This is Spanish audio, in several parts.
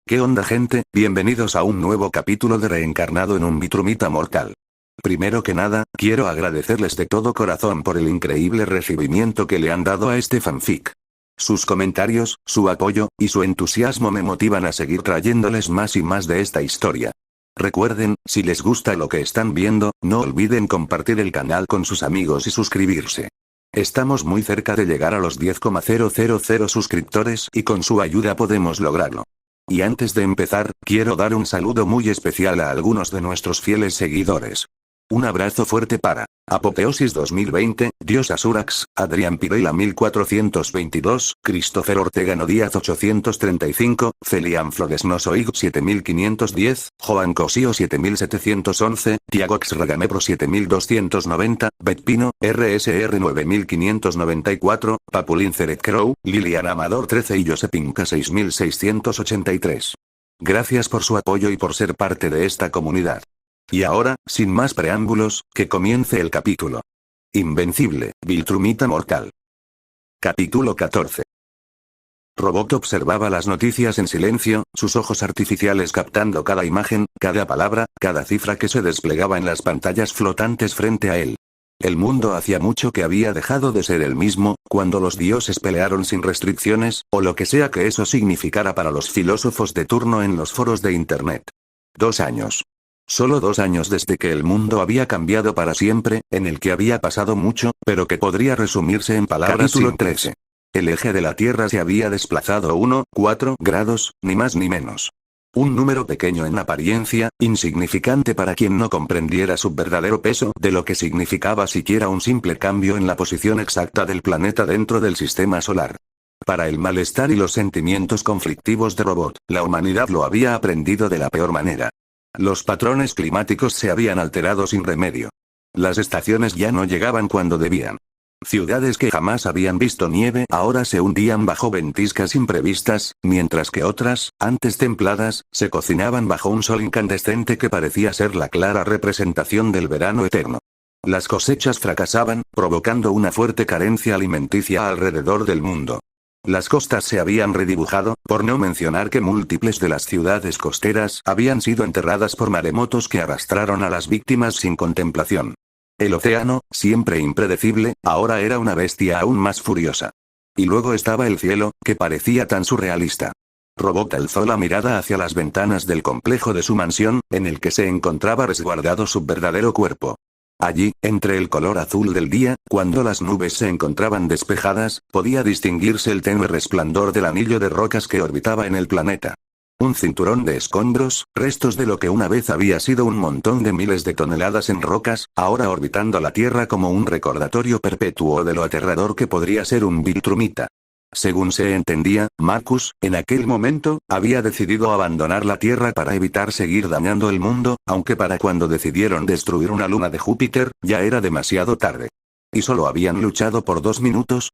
¿Qué onda gente? Bienvenidos a un nuevo capítulo de Reencarnado en un Vitrumita Mortal. Primero que nada, quiero agradecerles de todo corazón por el increíble recibimiento que le han dado a este fanfic. Sus comentarios, su apoyo, y su entusiasmo me motivan a seguir trayéndoles más y más de esta historia. Recuerden, si les gusta lo que están viendo, no olviden compartir el canal con sus amigos y suscribirse. Estamos muy cerca de llegar a los 10,000 suscriptores y con su ayuda podemos lograrlo. Y antes de empezar, quiero dar un saludo muy especial a algunos de nuestros fieles seguidores. Un abrazo fuerte para Apoteosis 2020, Dios Asurax, Adrián Pirela 1422, Christopher Ortega No Díaz 835, Celian Flores Nosoig 7510, Joan Cosío 7711, Tiagox Ragamepro 7290, Betpino, RSR 9594, Papulín Ceret Crow, Lilian Amador 13 y Josepinca 6683. Gracias por su apoyo y por ser parte de esta comunidad. Y ahora, sin más preámbulos, que comience el capítulo. Invencible, Viltrumita Mortal. Capítulo 14. Robot observaba las noticias en silencio, sus ojos artificiales captando cada imagen, cada palabra, cada cifra que se desplegaba en las pantallas flotantes frente a él. El mundo hacía mucho que había dejado de ser el mismo, cuando los dioses pelearon sin restricciones, o lo que sea que eso significara para los filósofos de turno en los foros de Internet. 2 años. Solo 2 años desde que el mundo había cambiado para siempre, en el que había pasado mucho, pero que podría resumirse en palabras Capítulo simples. 13. El eje de la Tierra se había desplazado 1,4 grados, ni más ni menos. Un número pequeño en apariencia, insignificante para quien no comprendiera su verdadero peso de lo que significaba siquiera un simple cambio en la posición exacta del planeta dentro del sistema solar. Para el malestar y los sentimientos conflictivos de Robot, la humanidad lo había aprendido de la peor manera. Los patrones climáticos se habían alterado sin remedio. Las estaciones ya no llegaban cuando debían. Ciudades que jamás habían visto nieve ahora se hundían bajo ventiscas imprevistas, mientras que otras, antes templadas, se cocinaban bajo un sol incandescente que parecía ser la clara representación del verano eterno. Las cosechas fracasaban, provocando una fuerte carencia alimenticia alrededor del mundo. Las costas se habían redibujado, por no mencionar que múltiples de las ciudades costeras habían sido enterradas por maremotos que arrastraron a las víctimas sin contemplación. El océano, siempre impredecible, ahora era una bestia aún más furiosa. Y luego estaba el cielo, que parecía tan surrealista. Robot alzó la mirada hacia las ventanas del complejo de su mansión, en el que se encontraba resguardado su verdadero cuerpo. Allí, entre el color azul del día, cuando las nubes se encontraban despejadas, podía distinguirse el tenue resplandor del anillo de rocas que orbitaba en el planeta. Un cinturón de escombros, restos de lo que una vez había sido un montón de miles de toneladas en rocas, ahora orbitando la Tierra como un recordatorio perpetuo de lo aterrador que podría ser un Viltrumita. Según se entendía, Marcus, en aquel momento, había decidido abandonar la Tierra para evitar seguir dañando el mundo, aunque para cuando decidieron destruir una luna de Júpiter, ya era demasiado tarde. Y solo habían luchado por 2 minutos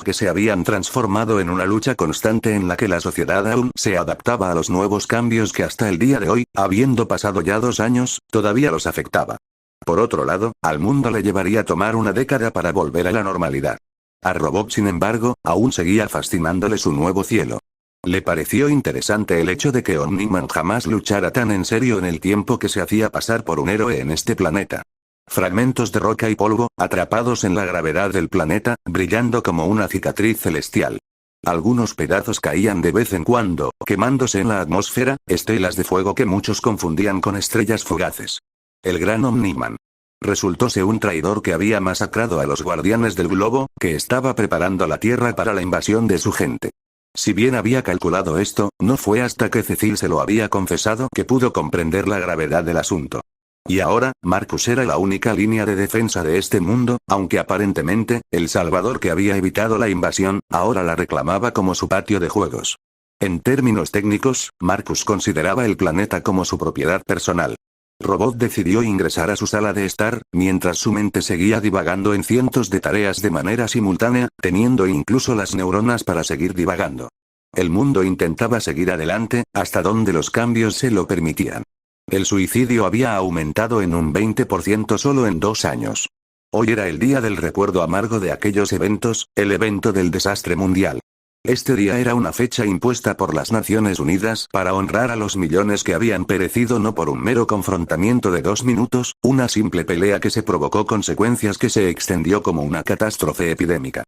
que se habían transformado en una lucha constante en la que la sociedad aún se adaptaba a los nuevos cambios que hasta el día de hoy, habiendo pasado ya 2 años, todavía los afectaba. Por otro lado, al mundo le llevaría tomar una década para volver a la normalidad. A Robot, sin embargo, aún seguía fascinándole su nuevo cielo. Le pareció interesante el hecho de que Omniman jamás luchara tan en serio en el tiempo que se hacía pasar por un héroe en este planeta. Fragmentos de roca y polvo, atrapados en la gravedad del planeta, brillando como una cicatriz celestial. Algunos pedazos caían de vez en cuando, quemándose en la atmósfera, estelas de fuego que muchos confundían con estrellas fugaces. El gran Omniman. Resultó ser un traidor que había masacrado a los guardianes del globo, que estaba preparando la Tierra para la invasión de su gente. Si bien había calculado esto, no fue hasta que Cecil se lo había confesado que pudo comprender la gravedad del asunto. Y ahora, Marcus era la única línea de defensa de este mundo, aunque aparentemente, el Salvador que había evitado la invasión, ahora la reclamaba como su patio de juegos. En términos técnicos, Marcus consideraba el planeta como su propiedad personal. Robot decidió ingresar a su sala de estar, mientras su mente seguía divagando en cientos de tareas de manera simultánea, teniendo incluso las neuronas para seguir divagando. El mundo intentaba seguir adelante, hasta donde los cambios se lo permitían. El suicidio había aumentado en un 20% solo en 2 años. Hoy era el día del recuerdo amargo de aquellos eventos, el evento del desastre mundial. Este día era una fecha impuesta por las Naciones Unidas para honrar a los millones que habían perecido no por un mero confrontamiento de 2 minutos, una simple pelea que se provocó consecuencias que se extendió como una catástrofe epidémica.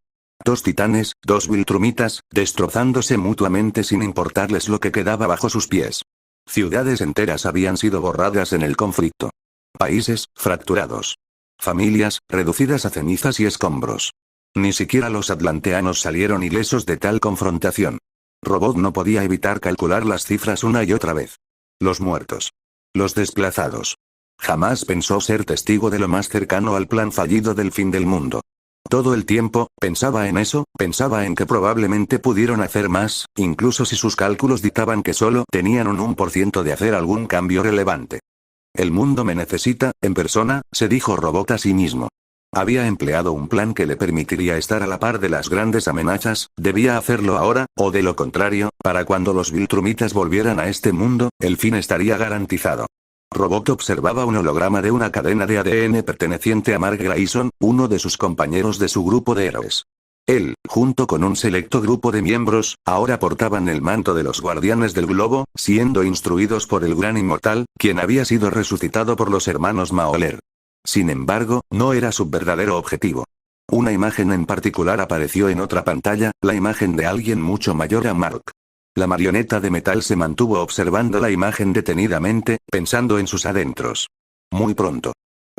Dos titanes, dos viltrumitas, destrozándose mutuamente sin importarles lo que quedaba bajo sus pies. Ciudades enteras habían sido borradas en el conflicto. Países, fracturados. Familias, reducidas a cenizas y escombros. Ni siquiera los atlanteanos salieron ilesos de tal confrontación. Robot no podía evitar calcular las cifras una y otra vez. Los muertos. Los desplazados. Jamás pensó ser testigo de lo más cercano al plan fallido del fin del mundo. Todo el tiempo, pensaba en eso, pensaba en que probablemente pudieron hacer más, incluso si sus cálculos dictaban que solo tenían un 1% de hacer algún cambio relevante. El mundo me necesita, en persona, se dijo Robot a sí mismo. Había empleado un plan que le permitiría estar a la par de las grandes amenazas, debía hacerlo ahora, o de lo contrario, para cuando los viltrumitas volvieran a este mundo, el fin estaría garantizado. Robot observaba un holograma de una cadena de ADN perteneciente a Mark Grayson, uno de sus compañeros de su grupo de héroes. Él, junto con un selecto grupo de miembros, ahora portaban el manto de los guardianes del globo, siendo instruidos por el gran inmortal, quien había sido resucitado por los hermanos Maoler. Sin embargo, no era su verdadero objetivo. Una imagen en particular apareció en otra pantalla, la imagen de alguien mucho mayor a Mark. La marioneta de metal se mantuvo observando la imagen detenidamente, pensando en sus adentros. Muy pronto.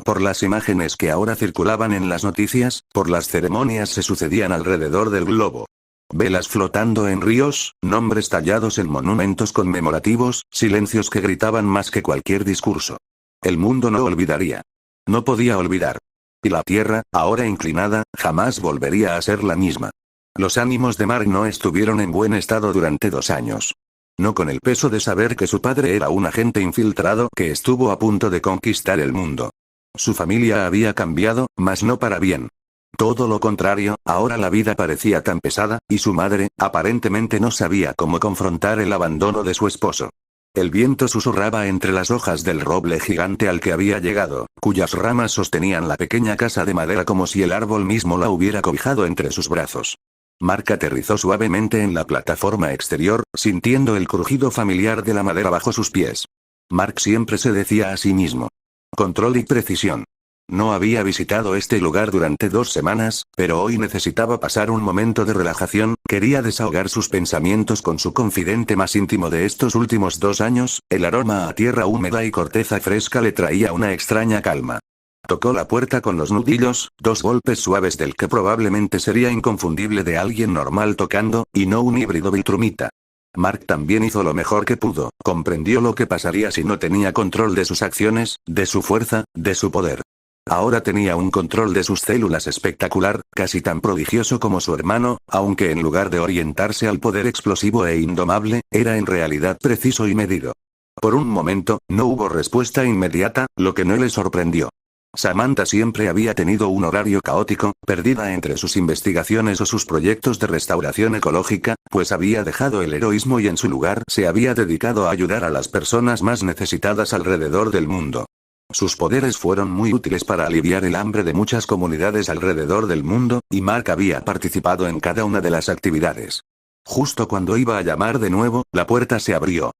Por las imágenes que ahora circulaban en las noticias, por las ceremonias se sucedían alrededor del globo. Velas flotando en ríos, nombres tallados en monumentos conmemorativos, silencios que gritaban más que cualquier discurso. El mundo no olvidaría. No podía olvidar. Y la tierra, ahora inclinada, jamás volvería a ser la misma. Los ánimos de Mark no estuvieron en buen estado durante 2 años. No con el peso de saber que su padre era un agente infiltrado que estuvo a punto de conquistar el mundo. Su familia había cambiado, mas no para bien. Todo lo contrario, ahora la vida parecía tan pesada, y su madre, aparentemente no sabía cómo confrontar el abandono de su esposo. El viento susurraba entre las hojas del roble gigante al que había llegado, cuyas ramas sostenían la pequeña casa de madera como si el árbol mismo la hubiera cobijado entre sus brazos. Mark aterrizó suavemente en la plataforma exterior, sintiendo el crujido familiar de la madera bajo sus pies. Mark siempre se decía a sí mismo. Control y precisión. No había visitado este lugar durante 2 semanas, pero hoy necesitaba pasar un momento de relajación, quería desahogar sus pensamientos con su confidente más íntimo de estos últimos 2 años, el aroma a tierra húmeda y corteza fresca le traía una extraña calma. Tocó la puerta con los nudillos, 2 golpes suaves del que probablemente sería inconfundible de alguien normal tocando, y no un híbrido viltrumita. Mark también hizo lo mejor que pudo, comprendió lo que pasaría si no tenía control de sus acciones, de su fuerza, de su poder. Ahora tenía un control de sus células espectacular, casi tan prodigioso como su hermano, aunque en lugar de orientarse al poder explosivo e indomable, era en realidad preciso y medido. Por un momento, no hubo respuesta inmediata, lo que no le sorprendió. Samantha siempre había tenido un horario caótico, perdida entre sus investigaciones o sus proyectos de restauración ecológica, pues había dejado el heroísmo y en su lugar se había dedicado a ayudar a las personas más necesitadas alrededor del mundo. Sus poderes fueron muy útiles para aliviar el hambre de muchas comunidades alrededor del mundo, y Mark había participado en cada una de las actividades. Justo cuando iba a llamar de nuevo, la puerta se abrió.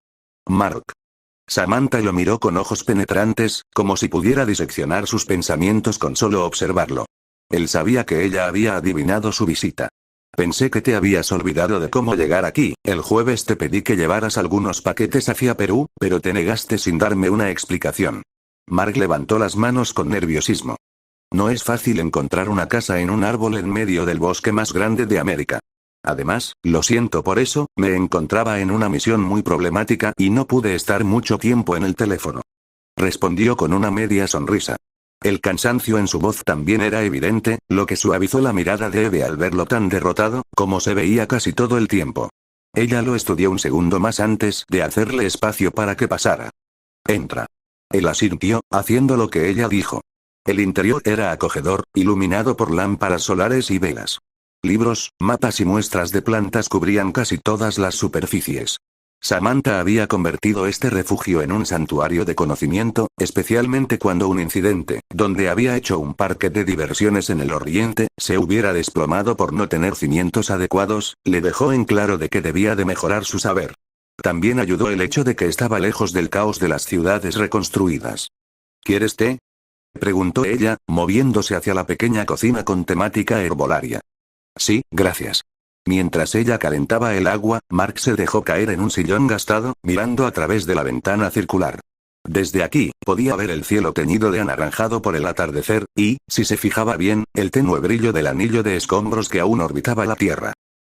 Mark. Samantha lo miró con ojos penetrantes, como si pudiera diseccionar sus pensamientos con solo observarlo. Él sabía que ella había adivinado su visita. Pensé que te habías olvidado de cómo llegar aquí. El jueves te pedí que llevaras algunos paquetes hacia Perú, pero te negaste sin darme una explicación. Mark levantó las manos con nerviosismo. No es fácil encontrar una casa en un árbol en medio del bosque más grande de América. Además, lo siento por eso, me encontraba en una misión muy problemática y no pude estar mucho tiempo en el teléfono. Respondió con una media sonrisa. El cansancio en su voz también era evidente, lo que suavizó la mirada de Eve al verlo tan derrotado, como se veía casi todo el tiempo. Ella lo estudió un segundo más antes de hacerle espacio para que pasara. Entra. Él asintió, haciendo lo que ella dijo. El interior era acogedor, iluminado por lámparas solares y velas. Libros, mapas y muestras de plantas cubrían casi todas las superficies. Samantha había convertido este refugio en un santuario de conocimiento, especialmente cuando un incidente, donde había hecho un parque de diversiones en el oriente, se hubiera desplomado por no tener cimientos adecuados, le dejó en claro de que debía de mejorar su saber. También ayudó el hecho de que estaba lejos del caos de las ciudades reconstruidas. ¿Quieres té?, preguntó ella, moviéndose hacia la pequeña cocina con temática herbolaria. Sí, gracias. Mientras ella calentaba el agua, Mark se dejó caer en un sillón gastado, mirando a través de la ventana circular. Desde aquí, podía ver el cielo teñido de anaranjado por el atardecer, y, si se fijaba bien, el tenue brillo del anillo de escombros que aún orbitaba la Tierra.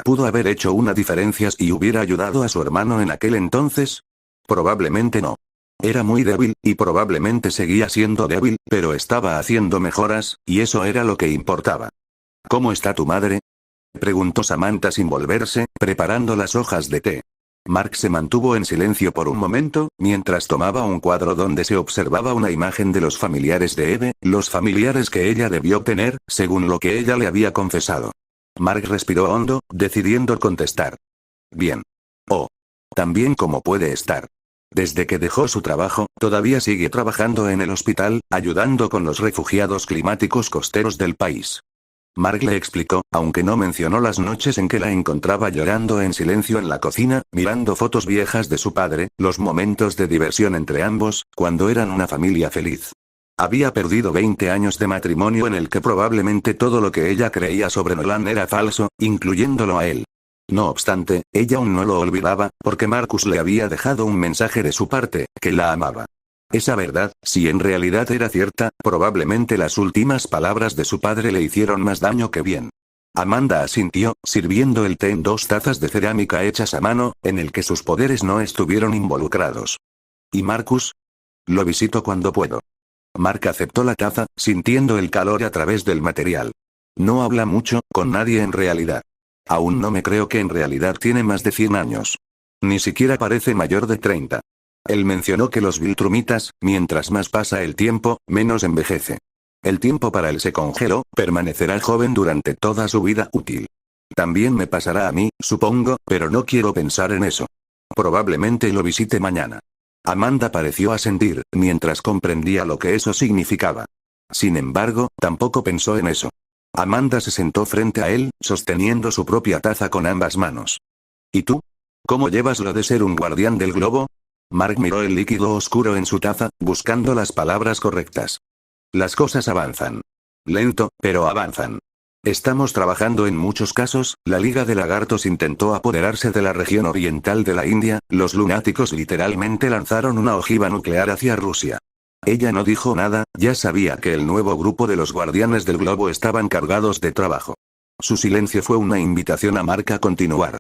¿Pudo haber hecho una diferencia si hubiera ayudado a su hermano en aquel entonces? Probablemente no. Era muy débil, y probablemente seguía siendo débil, pero estaba haciendo mejoras, y eso era lo que importaba. ¿Cómo está tu madre?, preguntó Samantha sin volverse, preparando las hojas de té. Mark se mantuvo en silencio por un momento, mientras tomaba un cuadro donde se observaba una imagen de los familiares de Eve, los familiares que ella debió tener, según lo que ella le había confesado. Mark respiró hondo, decidiendo contestar. Bien. Oh. También cómo puede estar. Desde que dejó su trabajo, todavía sigue trabajando en el hospital, ayudando con los refugiados climáticos costeros del país. Mark le explicó, aunque no mencionó las noches en que la encontraba llorando en silencio en la cocina, mirando fotos viejas de su padre, los momentos de diversión entre ambos, cuando eran una familia feliz. Había perdido 20 años de matrimonio en el que probablemente todo lo que ella creía sobre Nolan era falso, incluyéndolo a él. No obstante, ella aún no lo olvidaba, porque Marcus le había dejado un mensaje de su parte, que la amaba. Esa verdad, si en realidad era cierta, probablemente las últimas palabras de su padre le hicieron más daño que bien. Amanda asintió, sirviendo el té en 2 tazas de cerámica hechas a mano, en el que sus poderes no estuvieron involucrados. ¿Y Marcus? Lo visito cuando puedo. Mark aceptó la taza, sintiendo el calor a través del material. No habla mucho, con nadie en realidad. Aún no me creo que en realidad tiene más de 100 años. Ni siquiera parece mayor de 30. Él mencionó que los Viltrumitas, mientras más pasa el tiempo, menos envejece. El tiempo para él se congeló, permanecerá joven durante toda su vida útil. También me pasará a mí, supongo, pero no quiero pensar en eso. Probablemente lo visite mañana. Amanda pareció asentir, mientras comprendía lo que eso significaba. Sin embargo, tampoco pensó en eso. Amanda se sentó frente a él, sosteniendo su propia taza con ambas manos. ¿Y tú? ¿Cómo llevas lo de ser un guardián del globo? Mark miró el líquido oscuro en su taza, buscando las palabras correctas. Las cosas avanzan. Lento, pero avanzan. Estamos trabajando en muchos casos. La Liga de Lagartos intentó apoderarse de la región oriental de la India, los lunáticos literalmente lanzaron una ojiva nuclear hacia Rusia. Ella no dijo nada, ya sabía que el nuevo grupo de los guardianes del globo estaban cargados de trabajo. Su silencio fue una invitación a Mark a continuar.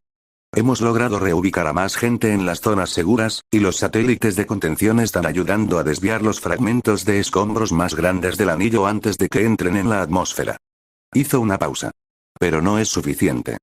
Hemos logrado reubicar a más gente en las zonas seguras, y los satélites de contención están ayudando a desviar los fragmentos de escombros más grandes del anillo antes de que entren en la atmósfera. Hizo una pausa. Pero no es suficiente.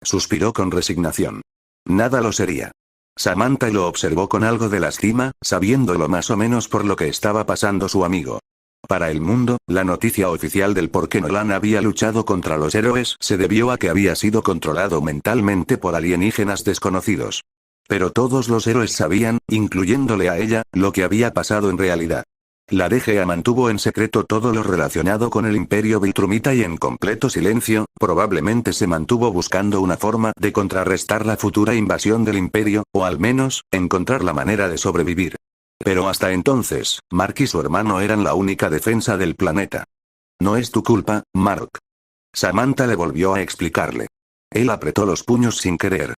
Suspiró con resignación. Nada lo sería. Samantha lo observó con algo de lastima, sabiéndolo más o menos por lo que estaba pasando su amigo. Para el mundo, la noticia oficial del por qué Nolan había luchado contra los héroes se debió a que había sido controlado mentalmente por alienígenas desconocidos. Pero todos los héroes sabían, incluyéndole a ella, lo que había pasado en realidad. La DGA mantuvo en secreto todo lo relacionado con el Imperio Viltrumita y en completo silencio, probablemente se mantuvo buscando una forma de contrarrestar la futura invasión del Imperio, o al menos, encontrar la manera de sobrevivir. Pero hasta entonces, Mark y su hermano eran la única defensa del planeta. No es tu culpa, Mark. Samantha le volvió a explicarle. Él apretó los puños sin querer.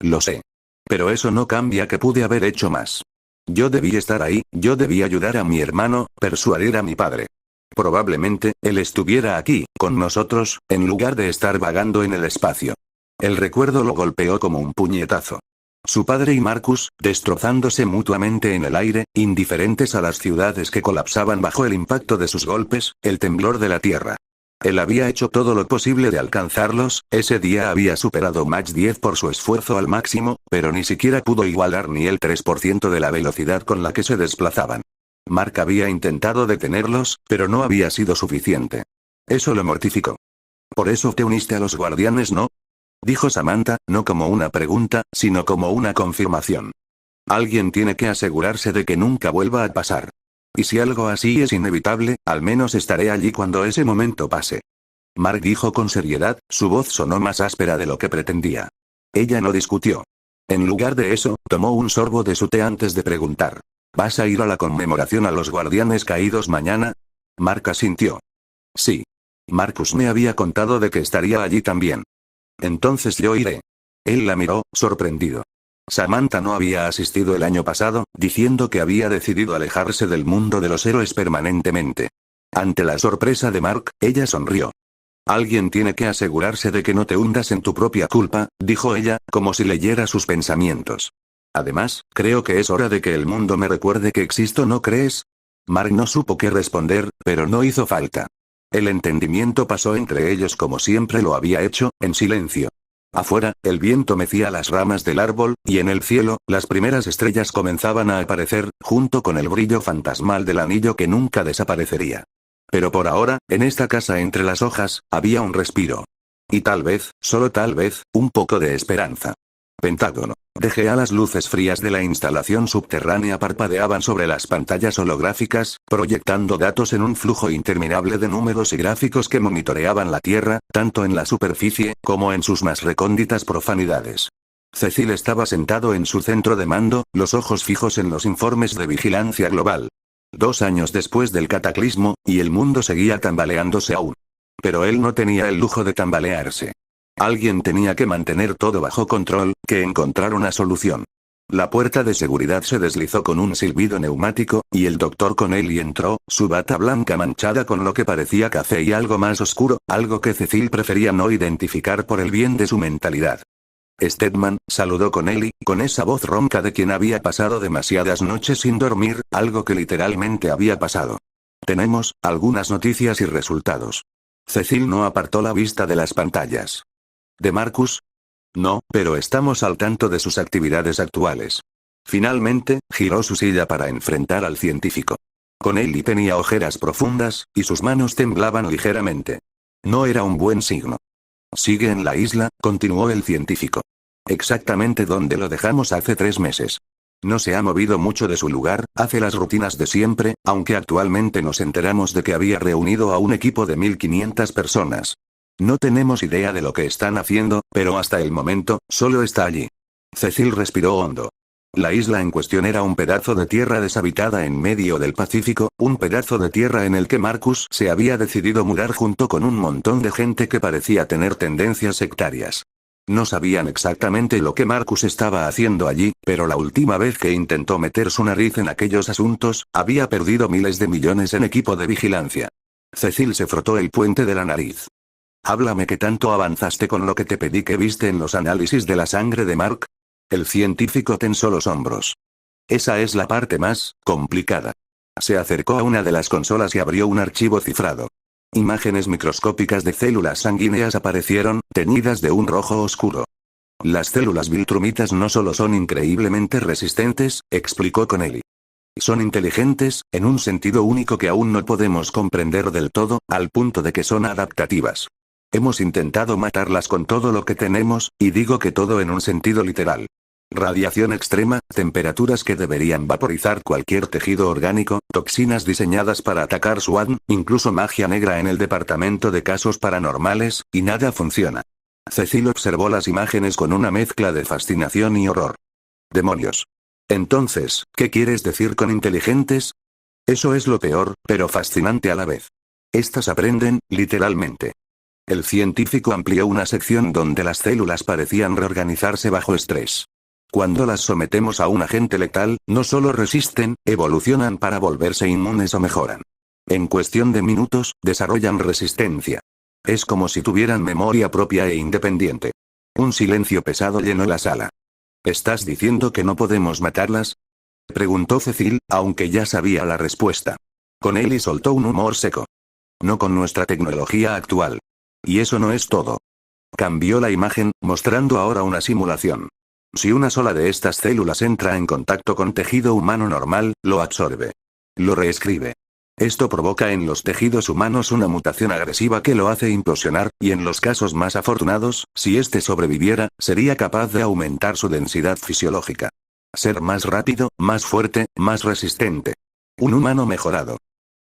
Lo sé. Pero eso no cambia que pude haber hecho más. Yo debí estar ahí, yo debí ayudar a mi hermano, persuadir a mi padre. Probablemente, él estuviera aquí, con nosotros, en lugar de estar vagando en el espacio. El recuerdo lo golpeó como un puñetazo. Su padre y Marcus, destrozándose mutuamente en el aire, indiferentes a las ciudades que colapsaban bajo el impacto de sus golpes, el temblor de la tierra. Él había hecho todo lo posible de alcanzarlos, ese día había superado Mach 10 por su esfuerzo al máximo, pero ni siquiera pudo igualar ni el 3% de la velocidad con la que se desplazaban. Mark había intentado detenerlos, pero no había sido suficiente. Eso lo mortificó. ¿Por eso te uniste a los guardianes, no? dijo Samantha, no como una pregunta, sino como una confirmación. Alguien tiene que asegurarse de que nunca vuelva a pasar. Y si algo así es inevitable, al menos estaré allí cuando ese momento pase. Mark dijo con seriedad, su voz sonó más áspera de lo que pretendía. Ella no discutió. En lugar de eso, tomó un sorbo de su té antes de preguntar. ¿Vas a ir a la conmemoración a los guardianes caídos mañana? Mark asintió. Sí. Marcus me había contado de que estaría allí también. Entonces yo iré. Él la miró, sorprendido. Samantha no había asistido el año pasado, diciendo que había decidido alejarse del mundo de los héroes permanentemente. Ante la sorpresa de Mark, ella sonrió. Alguien tiene que asegurarse de que no te hundas en tu propia culpa, dijo ella, como si leyera sus pensamientos. Además, creo que es hora de que el mundo me recuerde que existo, ¿no crees? Mark no supo qué responder, pero no hizo falta. El entendimiento pasó entre ellos como siempre lo había hecho, en silencio. Afuera, el viento mecía las ramas del árbol, y en el cielo, las primeras estrellas comenzaban a aparecer, junto con el brillo fantasmal del anillo que nunca desaparecería. Pero por ahora, en esta casa entre las hojas, había un respiro. Y tal vez, solo tal vez, un poco de esperanza. Pentágono. Dejé a las luces frías de la instalación subterránea parpadeaban sobre las pantallas holográficas, proyectando datos en un flujo interminable de números y gráficos que monitoreaban la Tierra, tanto en la superficie, como en sus más recónditas profundidades. Cecil estaba sentado en su centro de mando, los ojos fijos en los informes de vigilancia global. 2 años después del cataclismo, y el mundo seguía tambaleándose aún. Pero él no tenía el lujo de tambalearse. Alguien tenía que mantener todo bajo control, que encontrar una solución. La puerta de seguridad se deslizó con un silbido neumático, y el Dr. Connelly entró, su bata blanca manchada con lo que parecía café y algo más oscuro, algo que Cecil prefería no identificar por el bien de su mentalidad. Stedman, saludó Connelly, con esa voz ronca de quien había pasado demasiadas noches sin dormir, algo que literalmente había pasado. Tenemos algunas noticias y resultados. Cecil no apartó la vista de las pantallas. ¿De Marcus? No, pero estamos al tanto de sus actividades actuales. Finalmente, giró su silla para enfrentar al científico. Connelly tenía ojeras profundas, y sus manos temblaban ligeramente. No era un buen signo. Sigue en la isla, continuó el científico. Exactamente donde lo dejamos hace 3 meses. No se ha movido mucho de su lugar, hace las rutinas de siempre, aunque actualmente nos enteramos de que había reunido a un equipo de 1500 personas. No tenemos idea de lo que están haciendo, pero hasta el momento, solo está allí. Cecil respiró hondo. La isla en cuestión era un pedazo de tierra deshabitada en medio del Pacífico, un pedazo de tierra en el que Marcus se había decidido mudar junto con un montón de gente que parecía tener tendencias sectarias. No sabían exactamente lo que Marcus estaba haciendo allí, pero la última vez que intentó meter su nariz en aquellos asuntos, había perdido miles de millones en equipo de vigilancia. Cecil se frotó el puente de la nariz. Háblame, ¿qué tanto avanzaste con lo que te pedí que viste en los análisis de la sangre de Mark? El científico tensó los hombros. Esa es la parte más complicada. Se acercó a una de las consolas y abrió un archivo cifrado. Imágenes microscópicas de células sanguíneas aparecieron, teñidas de un rojo oscuro. Las células viltrumitas no solo son increíblemente resistentes, explicó Connelly. Son inteligentes, en un sentido único que aún no podemos comprender del todo, al punto de que son adaptativas. Hemos intentado matarlas con todo lo que tenemos, y digo que todo en un sentido literal. Radiación extrema, temperaturas que deberían vaporizar cualquier tejido orgánico, toxinas diseñadas para atacar SWAT, incluso magia negra en el departamento de casos paranormales, y nada funciona. Cecil observó las imágenes con una mezcla de fascinación y horror. ¡Demonios! Entonces, ¿qué quieres decir con inteligentes? Eso es lo peor, pero fascinante a la vez. Estas aprenden, literalmente. El científico amplió una sección donde las células parecían reorganizarse bajo estrés. Cuando las sometemos a un agente letal, no solo resisten, evolucionan para volverse inmunes o mejoran. En cuestión de minutos, desarrollan resistencia. Es como si tuvieran memoria propia e independiente. Un silencio pesado llenó la sala. ¿Estás diciendo que no podemos matarlas? Preguntó Cecil, aunque ya sabía la respuesta. Connelly soltó un humor seco. No con nuestra tecnología actual. Y eso no es todo. Cambió la imagen, mostrando ahora una simulación. Si una sola de estas células entra en contacto con tejido humano normal, lo absorbe. Lo reescribe. Esto provoca en los tejidos humanos una mutación agresiva que lo hace implosionar, y en los casos más afortunados, si este sobreviviera, sería capaz de aumentar su densidad fisiológica. Ser más rápido, más fuerte, más resistente. Un humano mejorado.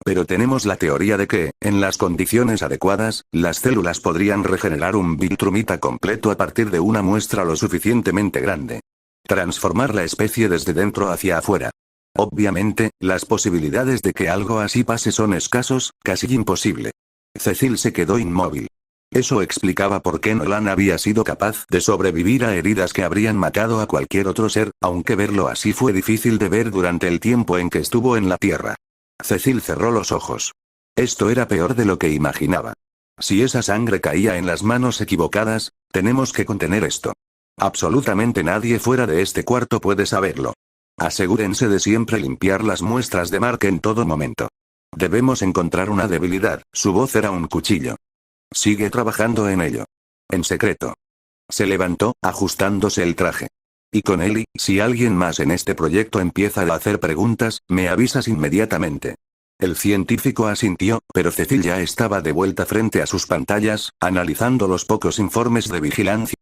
Pero tenemos la teoría de que, en las condiciones adecuadas, las células podrían regenerar un Viltrumita completo a partir de una muestra lo suficientemente grande. Transformar la especie desde dentro hacia afuera. Obviamente, las posibilidades de que algo así pase son escasos, casi imposible. Cecil se quedó inmóvil. Eso explicaba por qué Nolan había sido capaz de sobrevivir a heridas que habrían matado a cualquier otro ser, aunque verlo así fue difícil de ver durante el tiempo en que estuvo en la Tierra. Cecil cerró los ojos. Esto era peor de lo que imaginaba. Si esa sangre caía en las manos equivocadas, tenemos que contener esto. Absolutamente nadie fuera de este cuarto puede saberlo. Asegúrense de siempre limpiar las muestras de Mark en todo momento. Debemos encontrar una debilidad. Su voz era un cuchillo. Sigue trabajando en ello. En secreto. Se levantó, ajustándose el traje. Y con él, si alguien más en este proyecto empieza a hacer preguntas, me avisas inmediatamente. El científico asintió, pero Cecil ya estaba de vuelta frente a sus pantallas, analizando los pocos informes de vigilancia